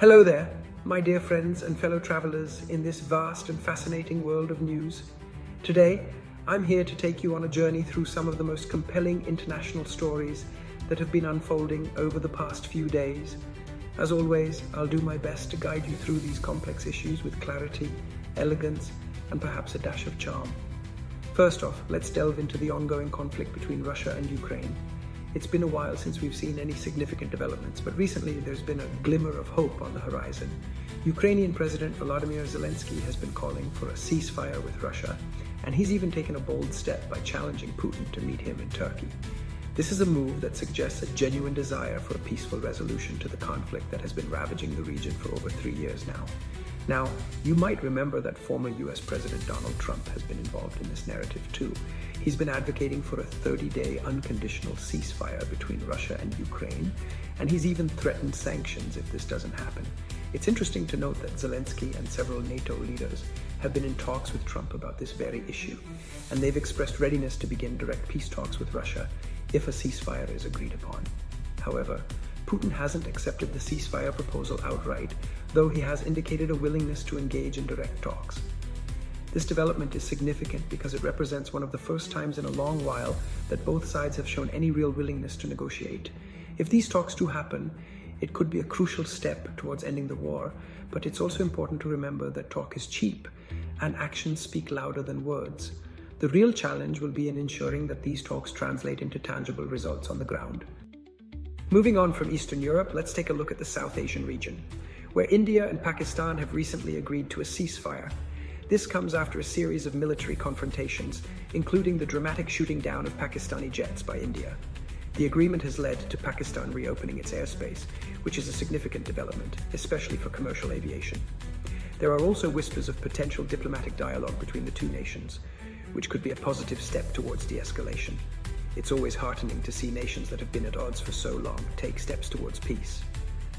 Hello there, my dear friends and fellow travelers in this vast and fascinating world of news. Today, I'm here to take you on a journey through some of the most compelling international stories that have been unfolding over the past few days. As always, I'll do my best to guide you through these complex issues with clarity, elegance, and perhaps a dash of charm. First off, let's delve into the ongoing conflict between Russia and Ukraine. It's been a while since we've seen any significant developments, but recently there's been a glimmer of hope on the horizon. Ukrainian President Volodymyr Zelensky has been calling for a ceasefire with Russia, and he's even taken a bold step by challenging Putin to meet him in Turkey. This is a move that suggests a genuine desire for a peaceful resolution to the conflict that has been ravaging the region for over 3 years now. Now, you might remember that former U.S. President Donald Trump has been involved in this narrative too. He's been advocating for a 30-day unconditional ceasefire between Russia and Ukraine, and he's even threatened sanctions if this doesn't happen. It's interesting to note that Zelensky and several NATO leaders have been in talks with Trump about this very issue, and they've expressed readiness to begin direct peace talks with Russia if a ceasefire is agreed upon. However, Putin hasn't accepted the ceasefire proposal outright, though he has indicated a willingness to engage in direct talks. This development is significant because it represents one of the first times in a long while that both sides have shown any real willingness to negotiate. If these talks do happen, it could be a crucial step towards ending the war, but it's also important to remember that talk is cheap and actions speak louder than words. The real challenge will be in ensuring that these talks translate into tangible results on the ground. Moving on from Eastern Europe, let's take a look at the South Asian region, where India and Pakistan have recently agreed to a ceasefire. This comes after a series of military confrontations, including the dramatic shooting down of Pakistani jets by India. The agreement has led to Pakistan reopening its airspace, which is a significant development, especially for commercial aviation. There are also whispers of potential diplomatic dialogue between the two nations, which could be a positive step towards de-escalation. It's always heartening to see nations that have been at odds for so long take steps towards peace.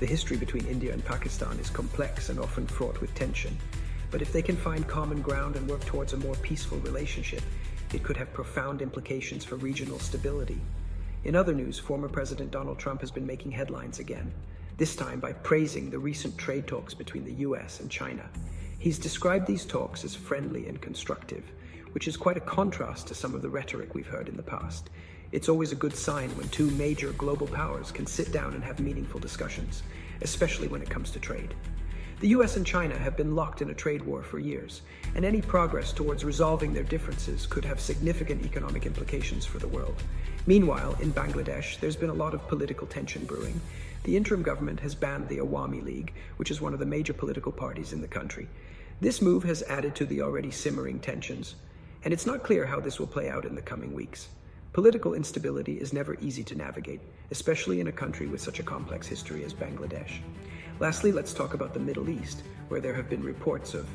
The history between India and Pakistan is complex and often fraught with tension, but if they can find common ground and work towards a more peaceful relationship, it could have profound implications for regional stability. In other news, former President Donald Trump has been making headlines again, this time by praising the recent trade talks between the U.S. and China. He's described these talks as friendly and constructive, which is quite a contrast to some of the rhetoric we've heard in the past. It's always a good sign when two major global powers can sit down and have meaningful discussions, especially when it comes to trade. The US and China have been locked in a trade war for years, and any progress towards resolving their differences could have significant economic implications for the world. Meanwhile, in Bangladesh, there's been a lot of political tension brewing. The interim government has banned the Awami League, which is one of the major political parties in the country. This move has added to the already simmering tensions, and it's not clear how this will play out in the coming weeks. Political instability is never easy to navigate, especially in a country with such a complex history as Bangladesh. Lastly, let's talk about the Middle East, where there have been reports of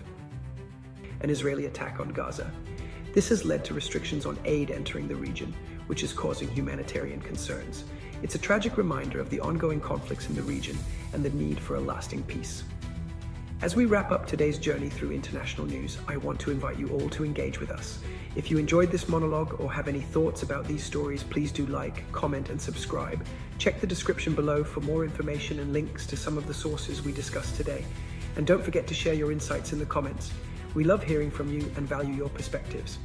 an Israeli attack on Gaza. This has led to restrictions on aid entering the region, which is causing humanitarian concerns. It's a tragic reminder of the ongoing conflicts in the region and the need for a lasting peace. As we wrap up today's journey through international news, I want to invite you all to engage with us. If you enjoyed this monologue or have any thoughts about these stories, please do like, comment, and subscribe. Check the description below for more information and links to some of the sources we discussed today. And don't forget to share your insights in the comments. We love hearing from you and value your perspectives.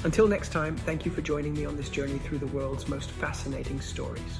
Until next time, thank you for joining me on this journey through the world's most fascinating stories.